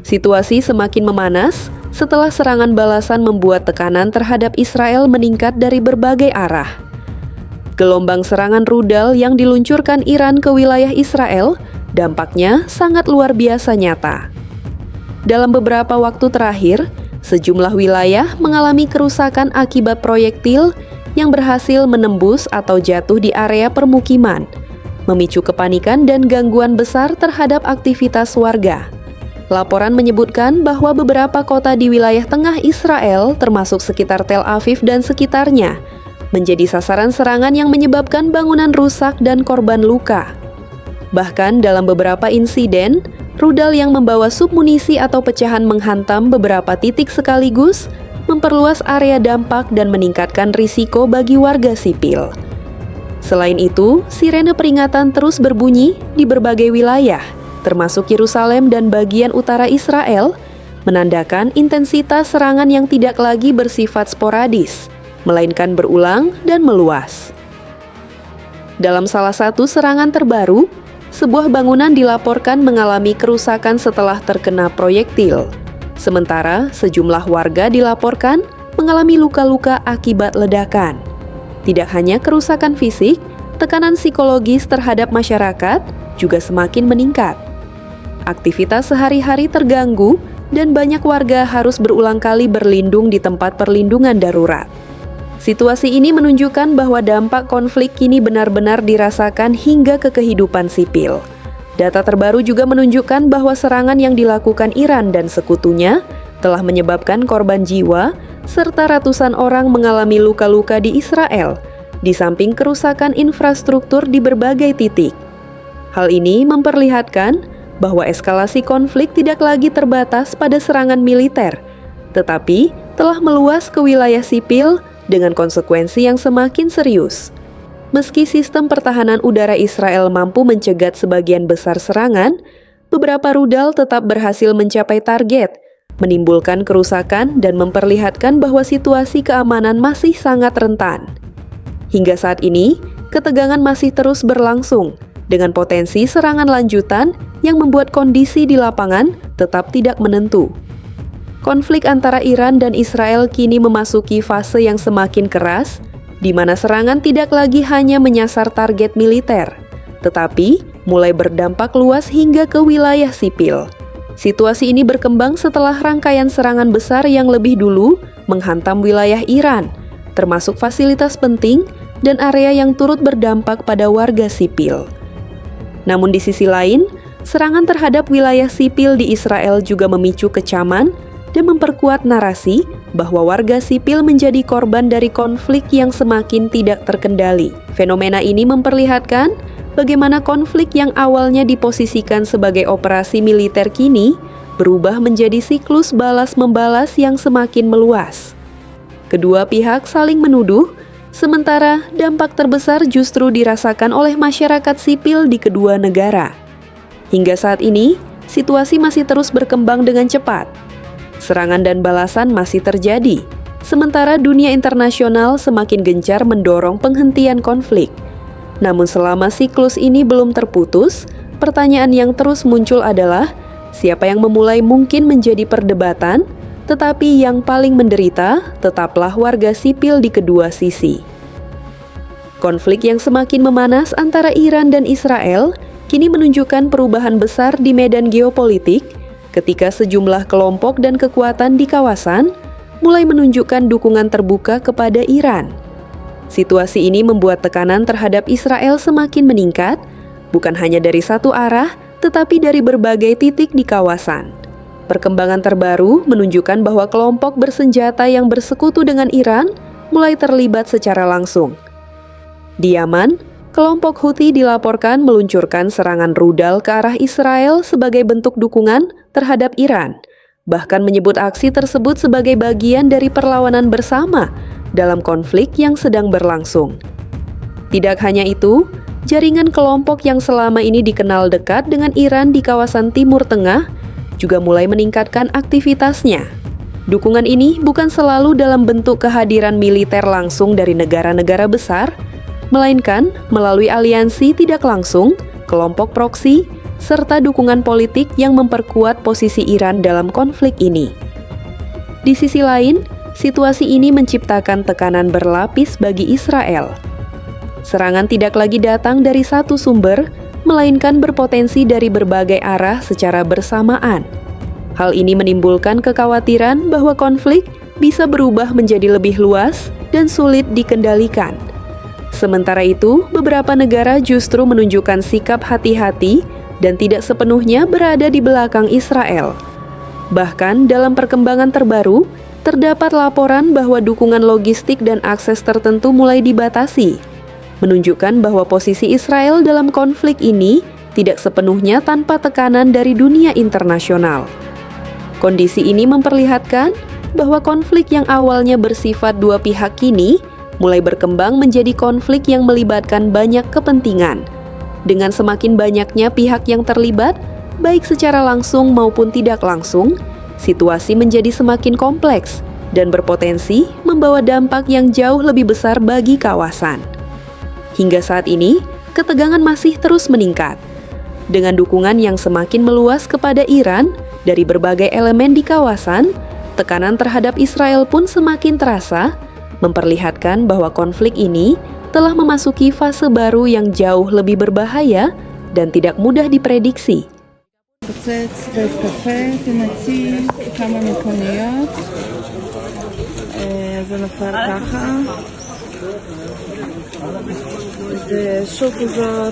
Situasi semakin memanas setelah serangan balasan membuat tekanan terhadap Israel meningkat dari berbagai arah. Gelombang serangan rudal yang diluncurkan Iran ke wilayah Israel dampaknya sangat luar biasa nyata. Dalam beberapa waktu terakhir, sejumlah wilayah mengalami kerusakan akibat proyektil yang berhasil menembus atau jatuh di area permukiman, memicu kepanikan dan gangguan besar terhadap aktivitas warga. Laporan menyebutkan bahwa beberapa kota di wilayah tengah Israel, termasuk sekitar Tel Aviv dan sekitarnya, menjadi sasaran serangan yang menyebabkan bangunan rusak dan korban luka. Bahkan dalam beberapa insiden, rudal yang membawa submunisi atau pecahan menghantam beberapa titik sekaligus, memperluas area dampak dan meningkatkan risiko bagi warga sipil. Selain itu, sirene peringatan terus berbunyi di berbagai wilayah, termasuk Yerusalem dan bagian utara Israel, menandakan intensitas serangan yang tidak lagi bersifat sporadis, melainkan berulang dan meluas. Dalam salah satu serangan terbaru, sebuah bangunan dilaporkan mengalami kerusakan setelah terkena proyektil. Sementara sejumlah warga dilaporkan mengalami luka-luka akibat ledakan. Tidak hanya kerusakan fisik, tekanan psikologis terhadap masyarakat juga semakin meningkat. Aktivitas sehari-hari terganggu dan banyak warga harus berulang kali berlindung di tempat perlindungan darurat. Situasi ini menunjukkan bahwa dampak konflik kini benar-benar dirasakan hingga ke kehidupan sipil. Data terbaru juga menunjukkan bahwa serangan yang dilakukan Iran dan sekutunya telah menyebabkan korban jiwa serta ratusan orang mengalami luka-luka di Israel, di samping kerusakan infrastruktur di berbagai titik. Hal ini memperlihatkan bahwa eskalasi konflik tidak lagi terbatas pada serangan militer, tetapi telah meluas ke wilayah sipil dengan konsekuensi yang semakin serius. Meski sistem pertahanan udara Israel mampu mencegat sebagian besar serangan, beberapa rudal tetap berhasil mencapai target, menimbulkan kerusakan dan memperlihatkan bahwa situasi keamanan masih sangat rentan. Hingga saat ini, ketegangan masih terus berlangsung, dengan potensi serangan lanjutan yang membuat kondisi di lapangan tetap tidak menentu. Konflik antara Iran dan Israel kini memasuki fase yang semakin keras, di mana serangan tidak lagi hanya menyasar target militer, tetapi mulai berdampak luas hingga ke wilayah sipil. Situasi ini berkembang setelah rangkaian serangan besar yang lebih dulu menghantam wilayah Iran, termasuk fasilitas penting dan area yang turut berdampak pada warga sipil. Namun di sisi lain, serangan terhadap wilayah sipil di Israel juga memicu kecaman dan memperkuat narasi bahwa warga sipil menjadi korban dari konflik yang semakin tidak terkendali. Fenomena ini memperlihatkan bagaimana konflik yang awalnya diposisikan sebagai operasi militer kini berubah menjadi siklus balas-membalas yang semakin meluas. Kedua pihak saling menuduh, sementara dampak terbesar justru dirasakan oleh masyarakat sipil di kedua negara. Hingga saat ini, situasi masih terus berkembang dengan cepat. Serangan dan balasan masih terjadi, sementara dunia internasional semakin gencar mendorong penghentian konflik. Namun selama siklus ini belum terputus, pertanyaan yang terus muncul adalah siapa yang memulai mungkin menjadi perdebatan, tetapi yang paling menderita tetaplah warga sipil di kedua sisi. Konflik yang semakin memanas antara Iran dan Israel kini menunjukkan perubahan besar di medan geopolitik ketika sejumlah kelompok dan kekuatan di kawasan mulai menunjukkan dukungan terbuka kepada Iran. Situasi ini membuat tekanan terhadap Israel semakin meningkat, bukan hanya dari satu arah, tetapi dari berbagai titik di kawasan. Perkembangan terbaru menunjukkan bahwa kelompok bersenjata yang bersekutu dengan Iran mulai terlibat secara langsung. Di Yaman, kelompok Houthi dilaporkan meluncurkan serangan rudal ke arah Israel sebagai bentuk dukungan terhadap Iran, bahkan menyebut aksi tersebut sebagai bagian dari perlawanan bersama dalam konflik yang sedang berlangsung. Tidak hanya itu, jaringan kelompok yang selama ini dikenal dekat dengan Iran di kawasan Timur Tengah juga mulai meningkatkan aktivitasnya. Dukungan ini bukan selalu dalam bentuk kehadiran militer langsung dari negara-negara besar, melainkan melalui aliansi tidak langsung, kelompok proksi, serta dukungan politik yang memperkuat posisi Iran dalam konflik ini. Di sisi lain, situasi ini menciptakan tekanan berlapis bagi Israel. Serangan tidak lagi datang dari satu sumber, melainkan berpotensi dari berbagai arah secara bersamaan. Hal ini menimbulkan kekhawatiran bahwa konflik bisa berubah menjadi lebih luas dan sulit dikendalikan. Sementara itu, beberapa negara justru menunjukkan sikap hati-hati dan tidak sepenuhnya berada di belakang Israel. Bahkan dalam perkembangan terbaru, terdapat laporan bahwa dukungan logistik dan akses tertentu mulai dibatasi, menunjukkan bahwa posisi Israel dalam konflik ini tidak sepenuhnya tanpa tekanan dari dunia internasional. Kondisi ini memperlihatkan bahwa konflik yang awalnya bersifat dua pihak kini mulai berkembang menjadi konflik yang melibatkan banyak kepentingan. Dengan semakin banyaknya pihak yang terlibat, baik secara langsung maupun tidak langsung, situasi menjadi semakin kompleks dan berpotensi membawa dampak yang jauh lebih besar bagi kawasan. Hingga saat ini, ketegangan masih terus meningkat. Dengan dukungan yang semakin meluas kepada Iran dari berbagai elemen di kawasan, tekanan terhadap Israel pun semakin terasa, memperlihatkan bahwa konflik ini telah memasuki fase baru yang jauh lebih berbahaya dan tidak mudah diprediksi. פוצץ בית קפה, תמציא כמה מכוניות, זה נפל ככה, זה שוב אזור